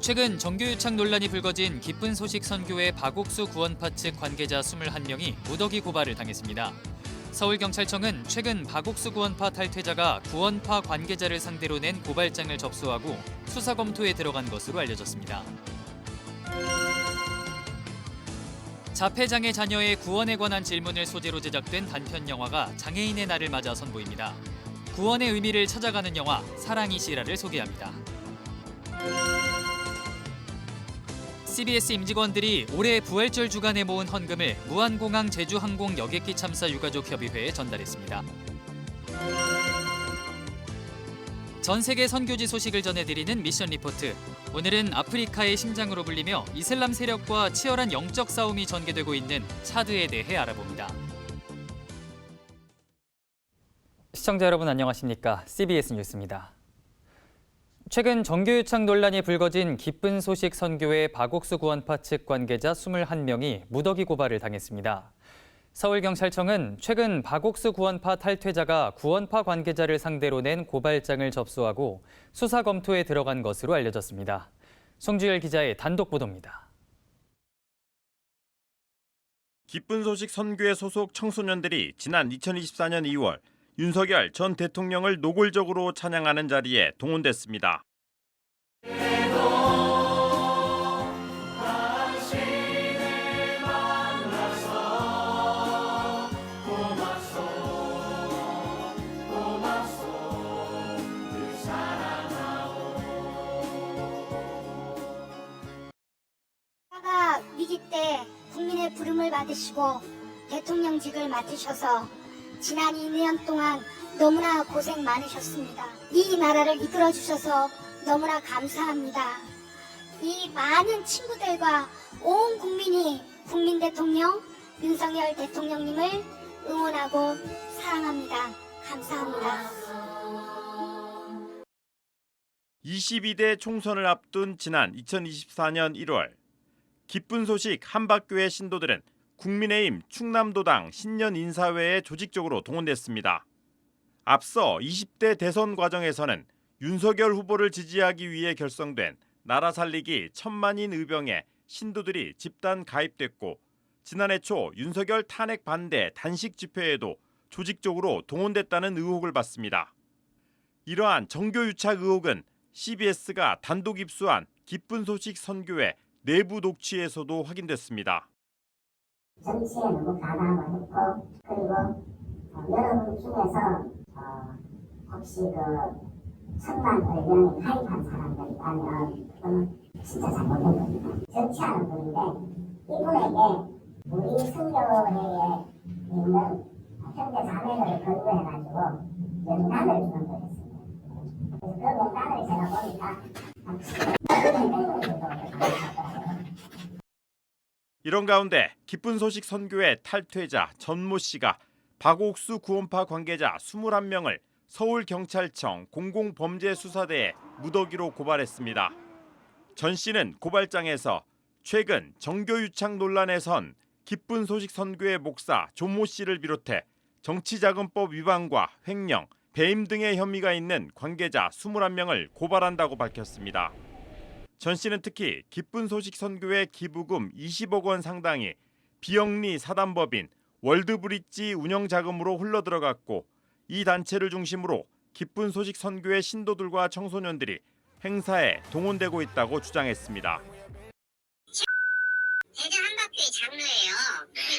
최근 정규유착 논란이 불거진 기쁜 소식 선교회 박옥수 구원파 측 관계자 21명이 무더기 고발을 당했습니다. 서울경찰청은 최근 박옥수 구원파 탈퇴자가 구원파 관계자를 상대로 낸 고발장을 접수하고 수사 검토에 들어간 것으로 알려졌습니다. 자폐장애 자녀의 구원에 관한 질문을 소재로 제작된 단편 영화가 장애인의 날을 맞아 선보입니다. 구원의 의미를 찾아가는 영화 사랑이 시라를 소개합니다. CBS 임직원들이 올해 부활절 주간에 모은 헌금을 무한공항 제주항공 여객기 참사 유가족 협의회에 전달했습니다. 전 세계 선교지 소식을 전해드리는 미션 리포트. 오늘은 아프리카의 심장으로 불리며 이슬람 세력과 치열한 영적 싸움이 전개되고 있는 차드에 대해 알아봅니다. 시청자 여러분 안녕하십니까? CBS 뉴스입니다. 최근 정규유착 논란이 불거진 기쁜 소식 선교회 박옥수 구원파 측 관계자 21명이 무더기 고발을 당했습니다. 서울경찰청은 최근 박옥수 구원파 탈퇴자가 구원파 관계자를 상대로 낸 고발장을 접수하고 수사 검토에 들어간 것으로 알려졌습니다. 송주열 기자의 단독 보도입니다. 기쁜 소식 선교회 소속 청소년들이 지난 2024년 2월 윤석열 전 대통령을 노골적으로 찬양하는 자리에 동원됐습니다. 위기 때 국민의 부름을 받으시고 대통령직을 맡으셔서 지난 2년 동안 너무나 고생 많으셨습니다. 이 나라를 이끌어 주셔서 너무나 감사합니다. 이 많은 친구들과 온 국민이 국민 대통령 윤석열 대통령님을 응원하고 사랑합니다. 감사합니다. 22대 총선을 앞둔 지난 2024년 1월 기쁜 소식 한박교회 신도들은 국민의힘 충남도당 신년 인사회에 조직적으로 동원됐습니다. 앞서 20대 대선 과정에서는 윤석열 후보를 지지하기 위해 결성된 나라 살리기 천만인 의병에 신도들이 집단 가입됐고 지난해 초 윤석열 탄핵 반대 단식 집회에도 조직적으로 동원됐다는 의혹을 받습니다. 이러한 정교유착 의혹은 CBS가 단독 입수한 기쁜 소식 선교회 내부 녹취에서도 확인됐습니다. 정치에 너무 가담을 했고 그리고 여러분 중에서 혹시 그 천만 의병에 가입한 사람들이 있다면 그건 진짜 잘못된 겁니다. 정치하는 분인데 이분에게 우리 선교회에 있는 형제 자매들을 거부해가지고 명단을 주는 거였습니다. 그래서 그 명단을 제가 보니까 이런 가운데 기쁜 소식 선교회 탈퇴자 전모 씨가 박옥수 구원파 관계자 21명을 서울경찰청 공공범죄수사대에 무더기로 고발했습니다. 전 씨는 고발장에서 최근 정교유착 논란에 선 기쁜 소식 선교회 목사 전모 씨를 비롯해 정치자금법 위반과 횡령, 배임 등의 혐의가 있는 관계자 21명을 고발한다고 밝혔습니다. 전 씨는 특히 기쁜 소식 선교회 기부금 20억 원 상당이 비영리 사단법인 월드브릿지 운영 자금으로 흘러들어갔고 이 단체를 중심으로 기쁜 소식 선교회 신도들과 청소년들이 행사에 동원되고 있다고 주장했습니다. 대전 한박교회 장로예요.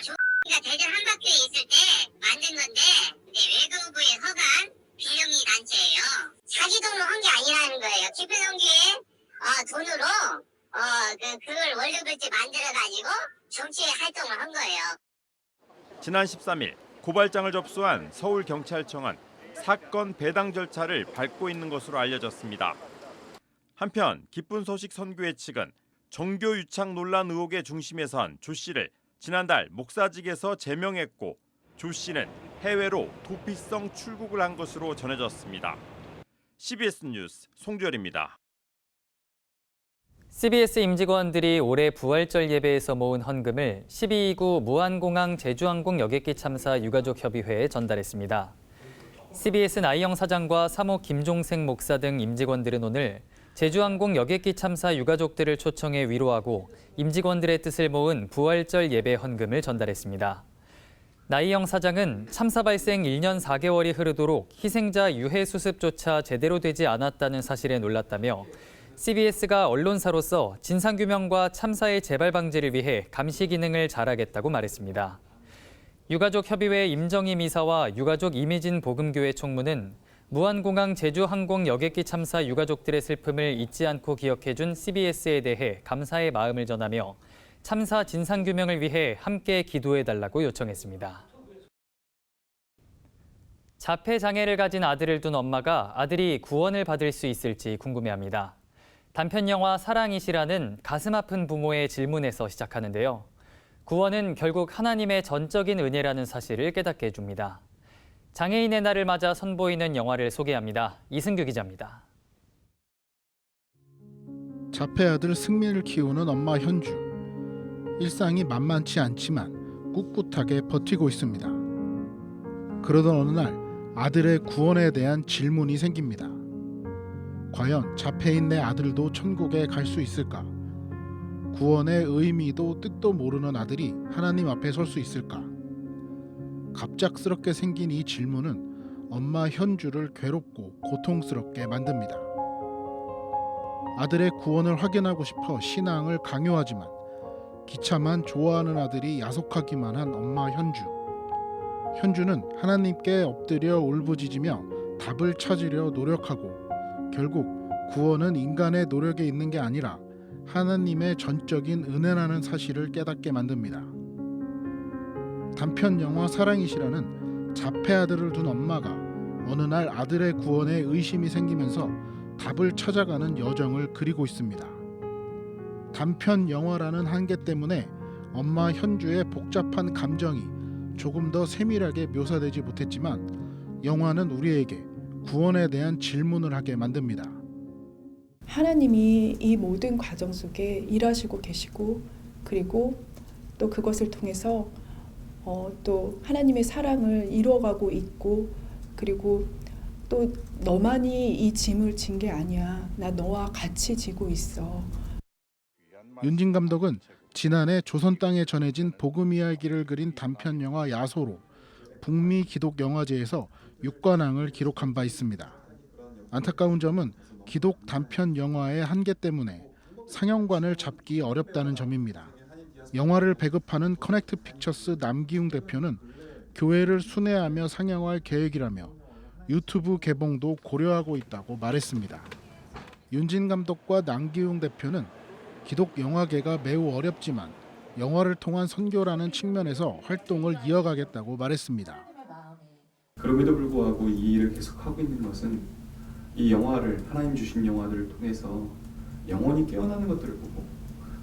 조가 대전 한박교회 있을 때 만든 건데 외교부에 허가한 비영리 단체예요. 자기 돈으로 한 게 아니라는 거예요. 기쁜 선교회 돈으로 그걸 월드브릿지 만들어가지고 정치 활동을 한 거예요. 지난 13일 고발장을 접수한 서울경찰청은 사건 배당 절차를 밟고 있는 것으로 알려졌습니다. 한편 기쁜 소식 선교회 측은 정교유착 논란 의혹의 중심에 선 조 씨를 지난달 목사직에서 제명했고 조 씨는 해외로 도피성 출국을 한 것으로 전해졌습니다. CBS 뉴스 송주열입니다. CBS 임직원들이 올해 부활절 예배에서 모은 헌금을 12.29 무한공항 제주항공 여객기 참사 유가족 협의회에 전달했습니다. CBS 나이영 사장과 사모 김종생 목사 등 임직원들은 오늘 제주항공 여객기 참사 유가족들을 초청해 위로하고 임직원들의 뜻을 모은 부활절 예배 헌금을 전달했습니다. 나이영 사장은 참사 발생 1년 4개월이 흐르도록 희생자 유해 수습조차 제대로 되지 않았다는 사실에 놀랐다며 CBS가 언론사로서 진상규명과 참사의 재발 방지를 위해 감시 기능을 잘하겠다고 말했습니다. 유가족협의회 임정임 이사와 유가족 이미진 복음교회 총무는 무안공항 제주항공 여객기 참사 유가족들의 슬픔을 잊지 않고 기억해준 CBS에 대해 감사의 마음을 전하며 참사 진상규명을 위해 함께 기도해달라고 요청했습니다. 자폐장애를 가진 아들을 둔 엄마가 아들이 구원을 받을 수 있을지 궁금해합니다. 단편 영화 사랑이시라는 가슴 아픈 부모의 질문에서 시작하는데요. 구원은 결국 하나님의 전적인 은혜라는 사실을 깨닫게 해줍니다. 장애인의 날을 맞아 선보이는 영화를 소개합니다. 이승규 기자입니다. 자폐 아들 승민을 키우는 엄마 현주. 일상이 만만치 않지만 꿋꿋하게 버티고 있습니다. 그러던 어느 날 아들의 구원에 대한 질문이 생깁니다. 과연 자폐인 내 아들도 천국에 갈 수 있을까? 구원의 의미도 뜻도 모르는 아들이 하나님 앞에 설 수 있을까? 갑작스럽게 생긴 이 질문은 엄마 현주를 괴롭고 고통스럽게 만듭니다. 아들의 구원을 확인하고 싶어 신앙을 강요하지만 기차만 좋아하는 아들이 야속하기만 한 엄마 현주. 현주는 하나님께 엎드려 울부짖으며 답을 찾으려 노력하고 결국 구원은 인간의 노력에 있는 게 아니라 하나님의 전적인 은혜라는 사실을 깨닫게 만듭니다. 단편 영화 사랑이시라는 자폐 아들을 둔 엄마가 어느 날 아들의 구원에 의심이 생기면서 답을 찾아가는 여정을 그리고 있습니다. 단편 영화라는 한계 때문에 엄마 현주의 복잡한 감정이 조금 더 세밀하게 묘사되지 못했지만 영화는 우리에게 구원에 대한 질문을 하게 만듭니다. 하나님이 이 모든 과정 속에 일하시고 계시고 그리고 또 그것을 통해서 또 하나님의 사랑을 이루어가고 있고 그리고 또 너만이 이 짐을 진 게 아니야. 나 너와 같이 지고 있어. 윤진 감독은 지난해 조선 땅에 전해진 복음 이야기를 그린 단편 영화 야소로 북미 기독 영화제에서 6관왕을 기록한 바 있습니다. 안타까운 점은 기독 단편 영화의 한계 때문에 상영관을 잡기 어렵다는 점입니다. 영화를 배급하는 커넥트 픽처스 남기웅 대표는 교회를 순회하며 상영할 계획이라며 유튜브 개봉도 고려하고 있다고 말했습니다. 윤진 감독과 남기웅 대표는 기독 영화계가 매우 어렵지만 영화를 통한 선교라는 측면에서 활동을 이어가겠다고 말했습니다. 그럼에도 불구하고 이 일을 계속하고 있는 것은 이 영화를 하나님 주신 영화들을 통해서 영혼이 깨어나는 것들을 보고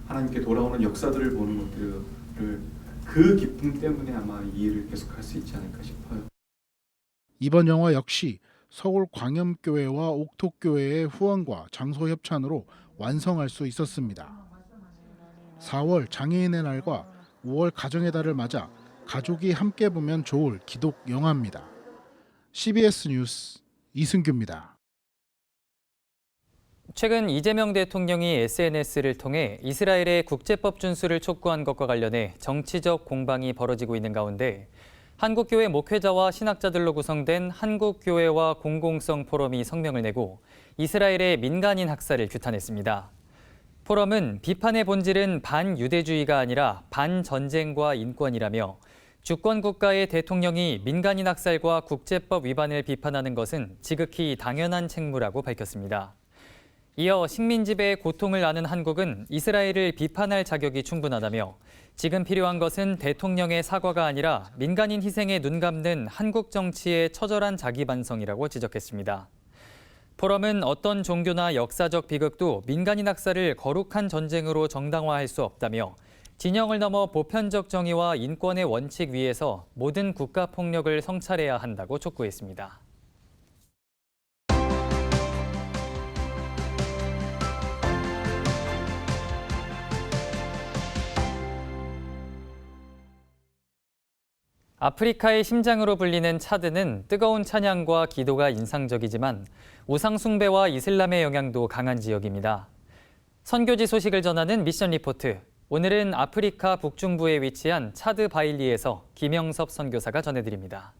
하나님께 돌아오는 역사들을 보는 것들을 그 기쁨 때문에 아마 이 일을 계속할 수 있지 않을까 싶어요. 이번 영화 역시 서울 광염교회와 옥토교회의 후원과 장소 협찬으로 완성할 수 있었습니다. 4월 장애인의 날과 5월 가정의 달을 맞아 가족이 함께 보면 좋을 기독 영화입니다. CBS 뉴스 이승규입니다. 최근 이재명 대통령이 SNS를 통해 이스라엘의 국제법 준수를 촉구한 것과 관련해 정치적 공방이 벌어지고 있는 가운데 한국교회 목회자와 신학자들로 구성된 한국교회와 공공성 포럼이 성명을 내고 이스라엘의 민간인 학살을 규탄했습니다. 포럼은 비판의 본질은 반유대주의가 아니라 반전쟁과 인권이라며 주권 국가의 대통령이 민간인 학살과 국제법 위반을 비판하는 것은 지극히 당연한 책무라고 밝혔습니다. 이어 식민지배의 고통을 아는 한국은 이스라엘을 비판할 자격이 충분하다며 지금 필요한 것은 대통령의 사과가 아니라 민간인 희생에 눈감는 한국 정치의 처절한 자기 반성이라고 지적했습니다. 포럼은 어떤 종교나 역사적 비극도 민간인 학살을 거룩한 전쟁으로 정당화할 수 없다며 진영을 넘어 보편적 정의와 인권의 원칙 위에서 모든 국가 폭력을 성찰해야 한다고 촉구했습니다. 아프리카의 심장으로 불리는 차드는 뜨거운 찬양과 기도가 인상적이지만 우상 숭배와 이슬람의 영향도 강한 지역입니다. 선교지 소식을 전하는 미션 리포트. 오늘은 아프리카 북중부에 위치한 차드 바일리에서 김영섭 선교사가 전해드립니다.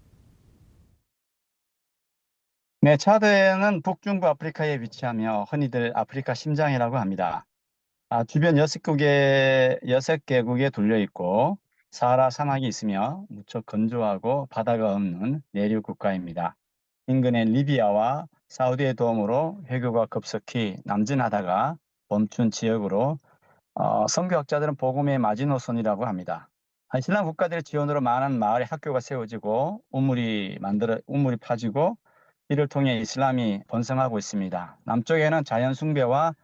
네, 차드는 북중부 아프리카에 위치하며 흔히들 아프리카 심장이라고 합니다. 주변 6개국에 둘려 있고 사하라 사막이 있으며 무척 건조하고 바다가 없는 내륙 국가입니다. 인근의 리비아와 사우디의 도움으로 회교가 급속히 남진하다가 멈춘 지역으로 선교학자들은 복음의 마지노선이라고 합니다. 이슬람 국가들의 지원으로 많은 마을에 학교가 세워지고 우물이 파지고 이를 통해 이슬람이 번성하고 있습니다. 남쪽에는 자연 숭배와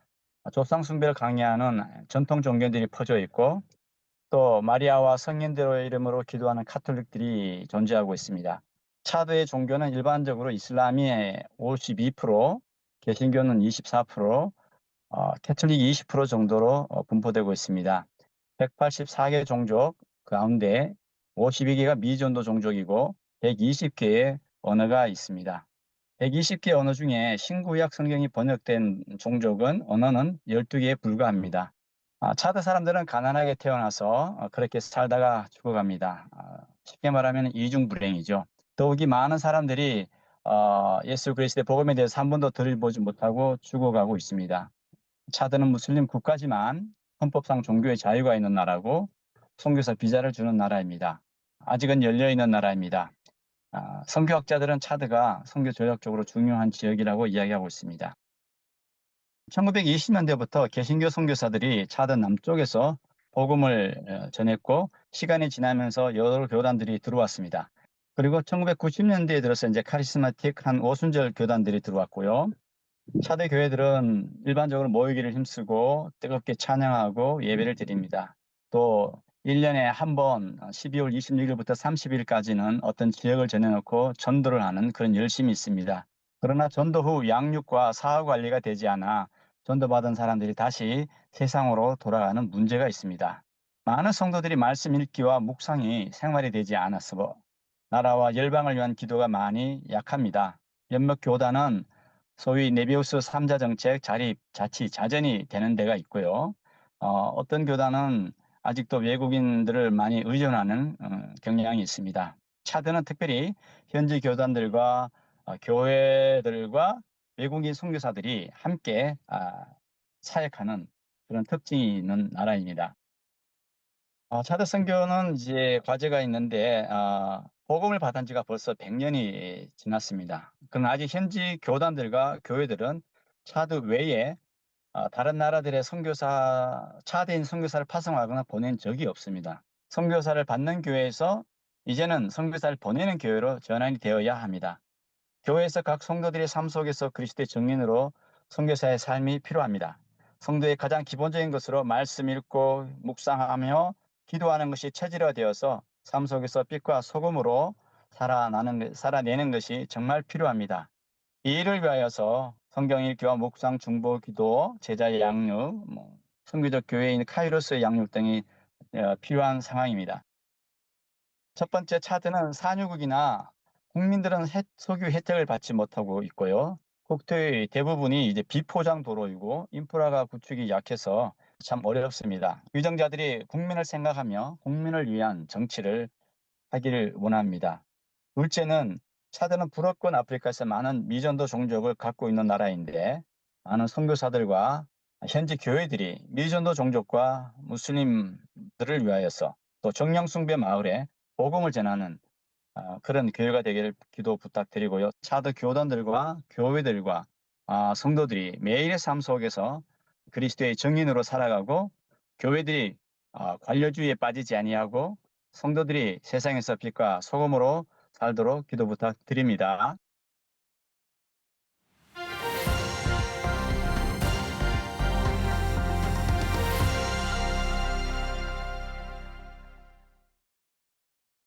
조상 숭배를 강요하는 전통 종교들이 퍼져 있고 또 마리아와 성인들의 이름으로 기도하는 카톨릭들이 존재하고 있습니다. 차드의 종교는 일반적으로 이슬람이 52%, 개신교는 24%, 캐톨릭이 20% 정도로 분포되고 있습니다. 184개 종족 가운데 52개가 미전도 종족이고 120개의 언어가 있습니다. 120개 언어 중에 신구약 성경이 번역된 언어는 12개에 불과합니다. 차드 사람들은 가난하게 태어나서 그렇게 살다가 죽어갑니다. 쉽게 말하면 이중불행이죠. 더욱이 많은 사람들이 예수 그리스도의 복음에 대해서 한 번도 들어보지 못하고 죽어가고 있습니다. 차드는 무슬림 국가지만 헌법상 종교의 자유가 있는 나라고 선교사 비자를 주는 나라입니다. 아직은 열려있는 나라입니다. 선교학자들은 차드가 선교 전략적으로 중요한 지역이라고 이야기하고 있습니다. 1920년대부터 개신교 선교사들이 차드 남쪽에서 복음을 전했고 시간이 지나면서 여러 교단들이 들어왔습니다. 그리고 1990년대에 들어서 이제 카리스마틱한 오순절 교단들이 들어왔고요. 차드 교회들은 일반적으로 모이기를 힘쓰고 뜨겁게 찬양하고 예배를 드립니다. 또 1년에 한 번 12월 26일부터 30일까지는 어떤 지역을 정해놓고 전도를 하는 그런 열심이 있습니다. 그러나 전도 후 양육과 사후 관리가 되지 않아 전도받은 사람들이 다시 세상으로 돌아가는 문제가 있습니다. 많은 성도들이 말씀 읽기와 묵상이 생활이 되지 않았어 나라와 열방을 위한 기도가 많이 약합니다. 몇몇 교단은 소위 네비우스 3자 정책 자립, 자치, 자전이 되는 데가 있고요. 어떤 교단은 아직도 외국인들을 많이 의존하는 경향이 있습니다. 차드는 특별히 현지 교단들과 교회들과 외국인 선교사들이 함께 사역하는 그런 특징이 있는 나라입니다. 차드 선교는 이제 과제가 있는데 복음을 받은 지가 벌써 100년이 지났습니다. 그러나 아직 현지 교단들과 교회들은 차드 외에 다른 나라들의 차드인 선교사를 파송하거나 보낸 적이 없습니다. 선교사를 받는 교회에서 이제는 선교사를 보내는 교회로 전환이 되어야 합니다. 교회에서 각 성도들의 삶 속에서 그리스도의 증인으로 선교사의 삶이 필요합니다. 성도의 가장 기본적인 것으로 말씀 읽고 묵상하며 기도하는 것이 체질화되어서 삶 속에서 빛과 소금으로 살아내는 것이 정말 필요합니다. 이 일을 위하여서 성경 읽기와 묵상, 중보, 기도, 제자의 양육, 선교적 교회인 카이로스의 양육 등이 필요한 상황입니다. 첫 번째 차드는 산유국이나 국민들은 석유 혜택을 받지 못하고 있고요. 국토의 대부분이 이제 비포장 도로이고 인프라가 구축이 약해서 참 어렵습니다. 유정자들이 국민을 생각하며 국민을 위한 정치를 하기를 원합니다. 둘째는 차드는 불어권 아프리카에서 많은 미전도 종족을 갖고 있는 나라인데 많은 선교사들과 현지 교회들이 미전도 종족과 무슬림들을 위하여서 또 정령숭배 마을에 복음을 전하는 그런 교회가 되기를 기도 부탁드리고요. 차드 교단들과 교회들과 성도들이 매일의 삶 속에서 그리스도의 증인으로 살아가고 교회들이 관료주의에 빠지지 아니하고 성도들이 세상에서 빛과 소금으로 살도록 기도 부탁드립니다.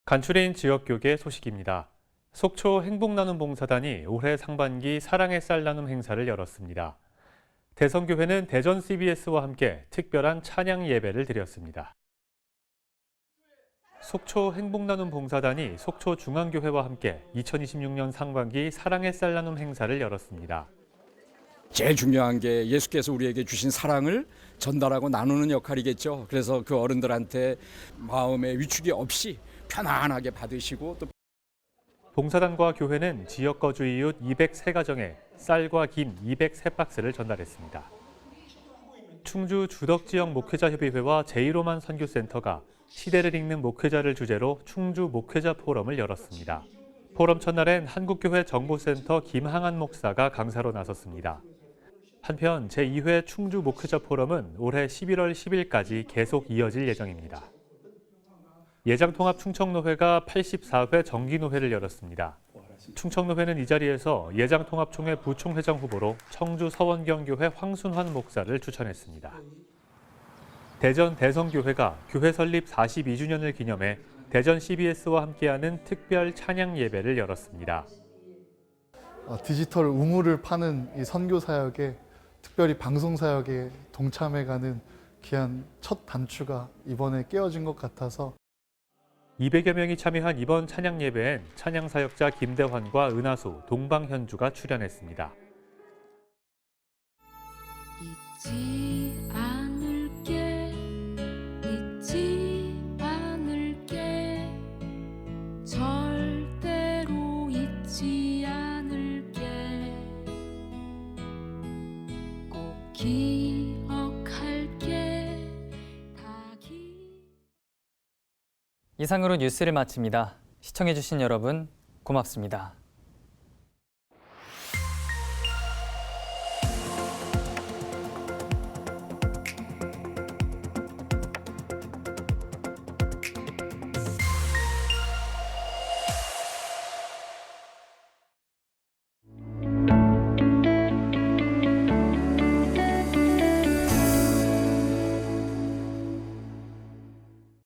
간추린 지역교계 소식입니다. 속초 행복나눔봉사단이 올해 상반기 사랑의 쌀 나눔 행사를 열었습니다. 대성교회는 대전 CBS와 함께 특별한 찬양 예배를 드렸습니다. 속초 행복나눔 봉사단이 속초 중앙교회와 함께 2026년 상반기 사랑의 쌀 나눔 행사를 열었습니다. 제일 중요한 게 예수께서 우리에게 주신 사랑을 전달하고 나누는 역할이겠죠. 그래서 그 어른들한테 마음의 위축이 없이 편안하게 받으시고 또 봉사단과 교회는 지역 거주 이웃 203가정에 쌀과 김 203박스를 전달했습니다. 충주 주덕지역 목회자협의회와 제1호만 선교센터가 시대를 읽는 목회자를 주제로 충주 목회자 포럼을 열었습니다. 포럼 첫날엔 한국교회 정보센터 김항한 목사가 강사로 나섰습니다. 한편 제2회 충주 목회자 포럼은 올해 11월 10일까지 계속 이어질 예정입니다. 예장통합 충청노회가 84회 정기노회를 열었습니다. 충청노회는 이 자리에서 예장통합총회 부총회장 후보로 청주 서원경교회 황순환 목사를 추천했습니다. 대전 대성교회가 교회 설립 42주년을 기념해 대전 CBS와 함께하는 특별 찬양 예배를 열었습니다. 디지털 우물을 파는 이 선교 사역에 특별히 방송 사역에 동참해가는 귀한 첫 단추가 이번에 깨어진 것 같아서 200여 명이 참여한 이번 찬양 예배엔 찬양 사역자 김대환과 은하수, 동방현주가 출연했습니다. 잊지 않을게 절대로 잊지 않을게 꼭 기억할게 이상으로 뉴스를 마칩니다. 시청해주신 여러분 고맙습니다.